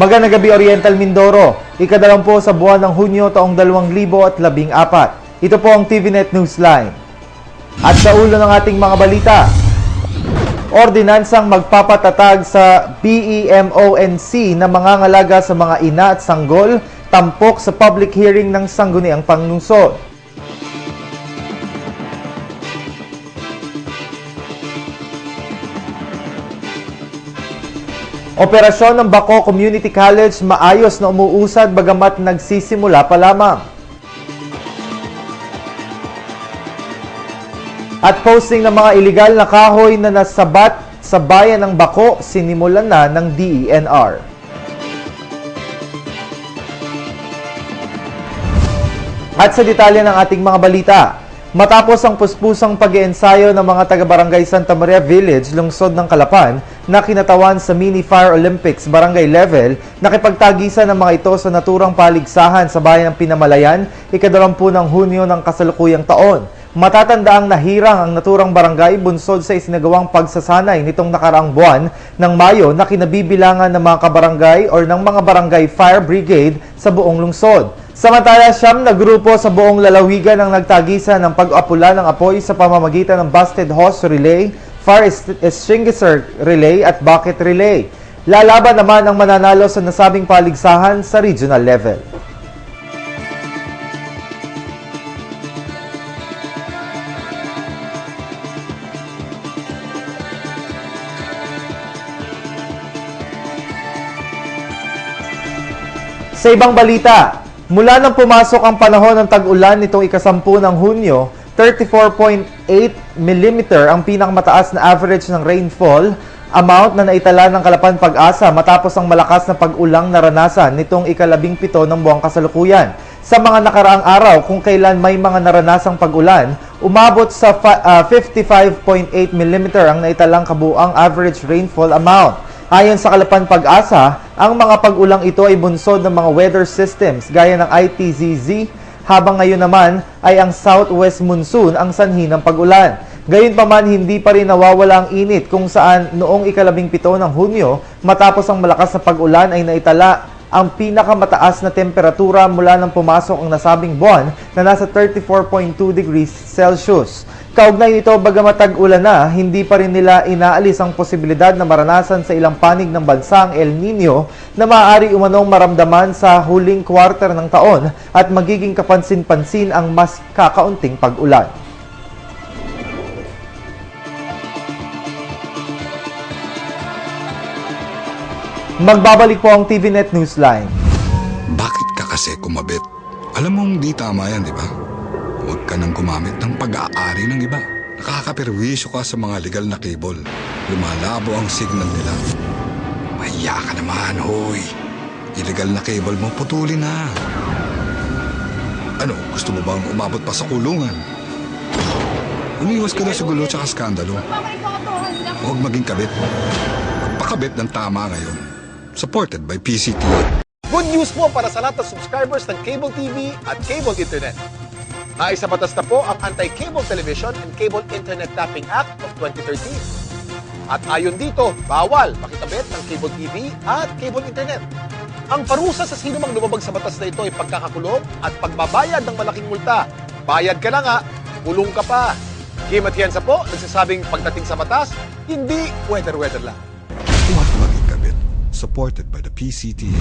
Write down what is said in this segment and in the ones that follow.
Magandang gabi, Oriental Mindoro. Ikadalawampu sa buwan ng Hunyo taong 2014. Ito po ang TVNet Newsline. At sa ulo ng ating mga balita, ordinansang magpapatatag sa BEMONC na mangangalaga sa mga ina at sanggol, tampok sa public hearing ng Sangguniang Panlungsod. Operasyon ng Baco Community College maayos na umuusad bagamat nagsisimula pa lamang. At posting ng mga iligal na kahoy na nasabat sa bayan ng Baco, sinimulan na ng DENR. At sa detalye ng ating mga balita, matapos ang puspusang pag-iensayo ng mga taga-barangay Santa Maria Village, lungsod ng Calapan, na kinatawan sa Mini Fire Olympics barangay level, nakipagtagisan ng mga ito sa naturang paligsahan sa bayan ng Pinamalayan, ika-20 ng Hunyo ng kasalukuyang taon. Matatandaang nahirang ang naturang barangay bunsod sa isinagawang pagsasanay nitong nakaraang buwan ng Mayo na kinabibilangan ng mga kabarangay o ng mga barangay fire brigade sa buong lungsod. Samantala, 9 na grupo sa buong lalawigan ang nagtagisan ng pag-apula ng apoy sa pamamagitan ng Busted Hose Relay, Fire Extinguisher Relay at Bucket Relay. Lalaban naman ang mananalo sa nasabing paligsahan sa regional level. Sa ibang balita, mula nang pumasok ang panahon ng tag-ulan nitong ika-10 ng Hunyo, 34.8 mm ang pinakamataas na average ng rainfall amount na naitala ng Calapan Pag-asa matapos ang malakas na pag-ulang naranasan nitong ika-17 ng buwang kasalukuyan. Sa mga nakaraang araw, kung kailan may mga naranasang pag-ulan, umabot sa 55.8 mm ang naitalang kabuang average rainfall amount. Ayon sa Calapan Pag-asa, ang mga pag-ulang ito ay bunsod ng mga weather systems gaya ng ITZZ, habang ngayon naman ay ang southwest monsoon ang sanhi ng pag-ulan. Gayunpaman, hindi pa rin nawawala ang init kung saan noong ika-17 ng Hunyo, matapos ang malakas na pag-ulan ay naitala ang pinakamataas na temperatura mula nang pumasok ang nasabing buwan na nasa 34.2 degrees Celsius. Kaugnay nito, bagamat tag-ulan na, hindi pa rin nila inaalis ang posibilidad na maranasan sa ilang panig ng bansa ang El Nino na maaari umanong maramdaman sa huling quarter ng taon at magiging kapansin-pansin ang mas kakaunting pag-ulan. Magbabalik po ang TVNet Newsline. Bakit ka kasi kumabit? Alam mong di tama yan, di ba? Huwag ka nang gumamit ng pag-aari ng iba. Nakakaperwisyo ka sa mga legal na cable. Lumalabo ang signal nila. Mahiya ka naman, hoy. Illegal na cable mo, putulin na. Ano, gusto mo bang umabot pa sa kulungan? Umiwas ka na sa gulo tsaka skandalo. Huwag maging kabit. Magpakabit ng tama ngayon. Supported by PCT. Good news po para sa lahat ng subscribers ng Cable TV at Cable Internet. Naisa batas na po ang Anti-Cable Television and Cable Internet Tapping Act of 2013. At ayon dito, bawal makikabit ng Cable TV at Cable Internet. Ang parusa sa sino mang lumabag sa batas na ito ay pagkakakulong at pagbabayad ng malaking multa. Bayad ka na nga, kulong ka pa. Kim Atienza po, nagsasabing pagdating sa batas, hindi weather-weather lang. Huwag maging kabit. Supported by the PCT.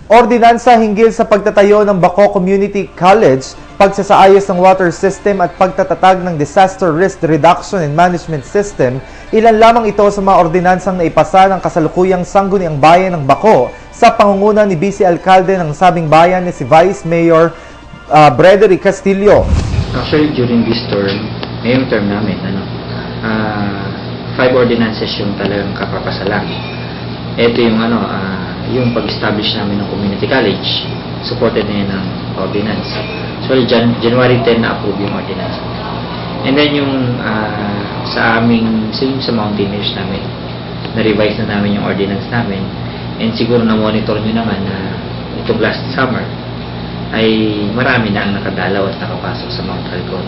Ordinansa hinggil sa pagtatayo ng Baco Community College, pagsasaayos ng water system at pagtatatag ng Disaster Risk Reduction and Management System, ilan lamang ito sa mga ordinansang naipasa ng kasalukuyang Sangguniang Bayan ng Baco sa pangunguna ni Vice Alcalde ng sabing bayan ni si Vice Mayor Brederick Castillo. Actually, during this term, ngayong term namin, 5 ordinances yung talagang kapapasalang. Ito yung yung pag-establish namin ng community college, supported na yun ng ordinance. So, January 10 na-approve yung ordinance. And then yung sa Mountaineers namin, na-revise na namin yung ordinance namin. And siguro na-monitor nyo naman na itong last summer ay marami na ang nakadalaw at nakapasok sa Mount Halcon.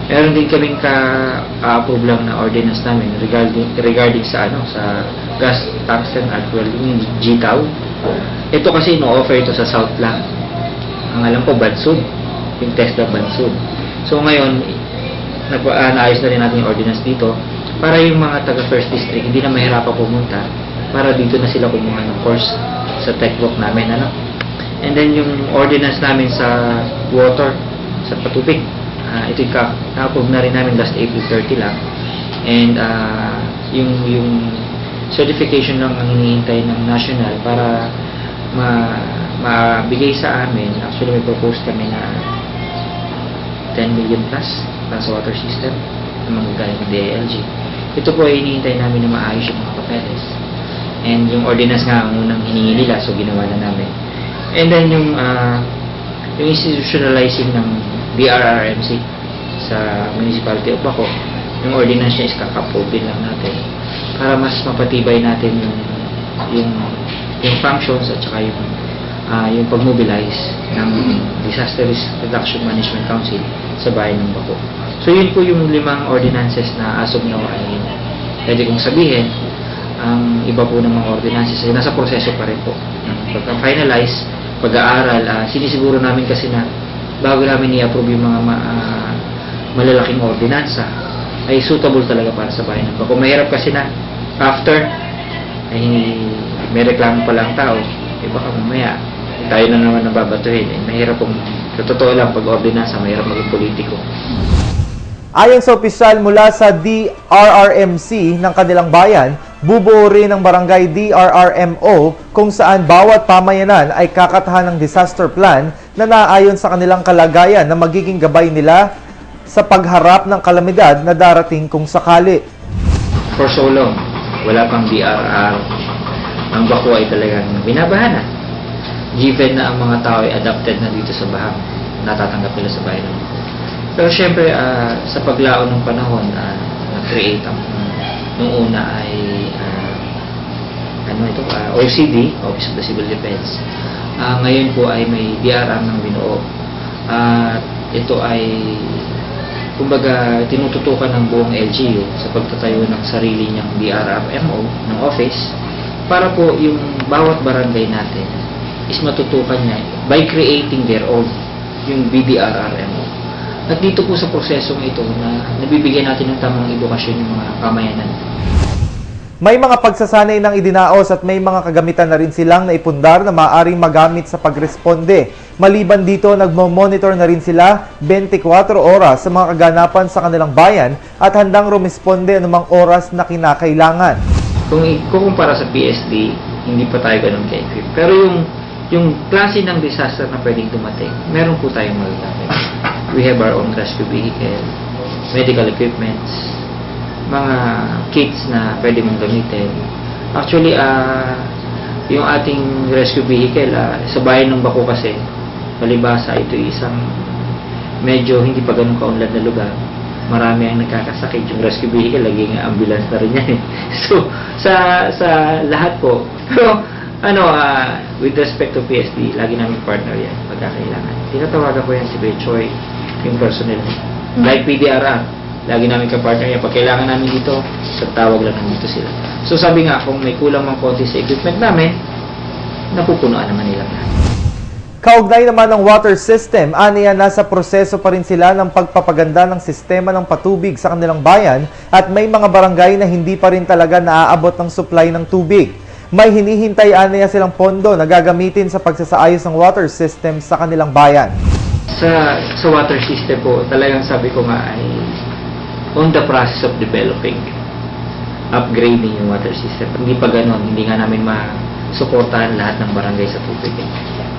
Meron din kaming ka-approve lang na ordinance namin regarding sa sa gas tungsten actual yung GTAW. Ito kasi no-offer ito sa South lang. Ang alam ko Bansud, yung TESDA Bansud. So ngayon naayos na rin natin yung ordinance dito para yung mga taga First District hindi na mahirapan pumunta para dito na sila kumuha ng course sa tech book namin And then yung ordinance namin sa water, sa patubig, ito ka-approve na rin namin last April 30 lang. And yung certification lang ang hinihintay ng national para mabigay sa amin. Actually may propose kami na 10 million plus para sa water system na magagaling ng DILG. Ito po ay hinihintay namin na maayos yung mga papeles. And yung ordinance nga ang unang hiningi nila, so ginawa na namin. And then yung institutionalizing ng BRRMC sa Municipality of Baco, yung ordinance niya is kaka-approve din lang natin para mas mapatibay natin yung functions at saka yung pag-mobilize ng Disaster Risk Reduction Management Council sa bayan ng Baco. So yun po yung 5 ordinances na as of now ay pwede kong sabihin. Ang iba po ng mga ordinances ay nasa proseso pa rin po. Pagka-finalize, pag-aaral, sinisiguro namin kasi na bago namin i-approve yung mga malalaking ordinansa ay suitable talaga para sa bayan ng Baco. Mahirap kasi na after ay may reklamo pala ang tao, baka mamaya tayo na naman nababatuhin. Mahirap pong, sa totoo lang, pag ordinansa, mahirap maging politiko. Ayon sa opisyal mula sa DRRMC ng kanilang bayan, bubuo rin ng barangay DRRMO kung saan bawat pamayanan ay kakatahan ng disaster plan na naayon sa kanilang kalagayan na magiging gabay nila sa pagharap ng kalamidad na darating kung sakali. For so long, wala pang DRR. Ang Baco ay talagang binabahan na. Given na ang mga tao ay adapted na dito sa bahang natatanggap nila sa bayan ng Baco. Pero syempre, sa paglaon ng panahon, na-create ang nung una ay OCD, Office of the Civil Defense. Ngayon po ay may DRR ng binuo. Ito ay kumbaga tinututukan ng buong LGU sa pagtatayo ng sarili niyang DRRMO ng office para po yung bawat barangay natin is matutukan niya by creating their own yung BDRRMO. At dito po sa prosesong ito na nabibigyan natin ng tamang edukasyon yung mga pamayanan. May mga pagsasanay ng idinaos at may mga kagamitan na rin silang naipundar na maaaring magamit sa pagresponde. Maliban dito, nagmo-monitor na rin sila 24 oras sa mga kaganapan sa kanilang bayan at handang rumisponde anumang oras na kinakailangan. Kung ikukumpara sa PSD, hindi pa tayo ganun ka-equip. Pero yung klase ng disaster na pwedeng dumating, meron po tayong magagamit. We have our own rescue vehicle, medical equipments, mga kits na pwede mong gamitin. Actually, yung ating rescue vehicle, sa bayan ng Baco kasi, palibasa, ito isang medyo hindi pa ganun kaunlad na lugar. Marami ang nagkakasakit. Yung rescue vehicle, laging ambulance na rin yan. So, sa lahat po. Pero, with respect to PSD, lagi namin partner yan pagkakailangan. Tinatawagan ko yan si Bechoy, yung personnel. Like PDRR, lagi namin ka-partner yan. Pag kailangan namin dito, tawag lang namin dito sila. So sabi nga, kung may kulang mang konti sa equipment namin, napupunuan naman nila. Kaugnay naman ng water system, aniya nasa proseso pa rin sila ng pagpapaganda ng sistema ng patubig sa kanilang bayan at may mga barangay na hindi pa rin talaga naaabot ng supply ng tubig. May hinihintay aniya silang pondo na gagamitin sa pagsasaayos ng water system sa kanilang bayan. Sa water system po, talagang sabi ko nga ay on the process of developing, upgrading yung water system. Hindi pa ganun, hindi nga namin masuportahan lahat ng barangay sa tubig.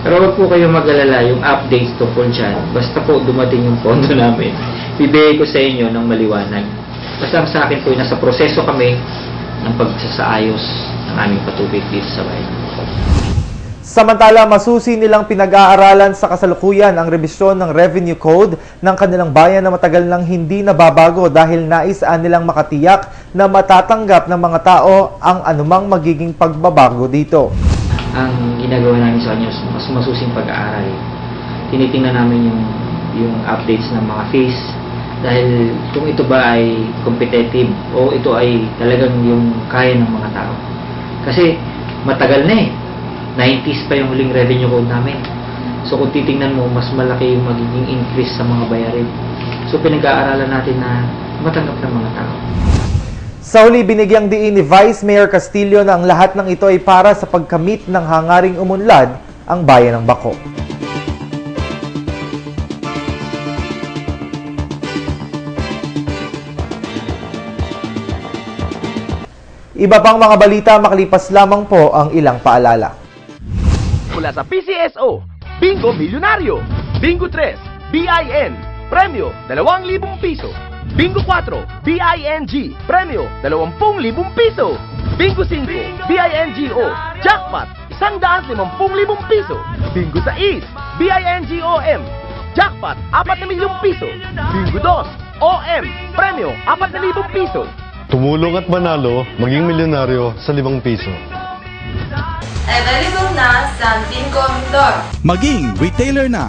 Pero wag po kayong mag-alala, yung updates to full dyan, basta po dumating yung pondo namin, bibigay ko sa inyo ng maliwanag. Basta sa akin po, nasa proseso kami ng pagsasaayos ng aming patubig dito sa bayan. Samantala, masusi nilang pinag-aaralan sa kasalukuyan ang rebisyon ng Revenue Code ng kanilang bayan na matagal nang hindi nababago dahil naisaan nilang makatiyak na matatanggap ng mga tao ang anumang magiging pagbabago dito. Ang ginagawa namin sa kanya, mas masusing pag-aaral. Tinitingnan namin yung updates ng mga fees, Dahil kung ito ba ay competitive o ito ay talagang yung kaya ng mga tao. Kasi matagal na eh. 90s pa yung huling revenue code namin. So kung titingnan mo, mas malaki yung magiging increase sa mga bayarin. So pinag-aaralan natin na matanggap ng mga tao. Sa huli, binigyang diin ni Vice Mayor Castillo na ang lahat ng ito ay para sa pagkamit ng hangaring umunlad ang bayan ng Baco. Iba pang mga balita, makalipas lamang po ang ilang paalala. Mula sa PCSO, Bingo Milyonaryo, Bingo 3, BIN, premyo 2,000 piso. Bingo 4, BING, premyo 20,000 piso. Bingo 5, BINGO, jackpot 150,000 piso. Bingo 6, BINGOM, jackpot 4 milyong piso. Bingo 2, OM, premyo 4,000 piso. Tumulong at manalo, maging milyonaryo sa 5 piso. Available na sa Bingo Mindoro. Maging retailer na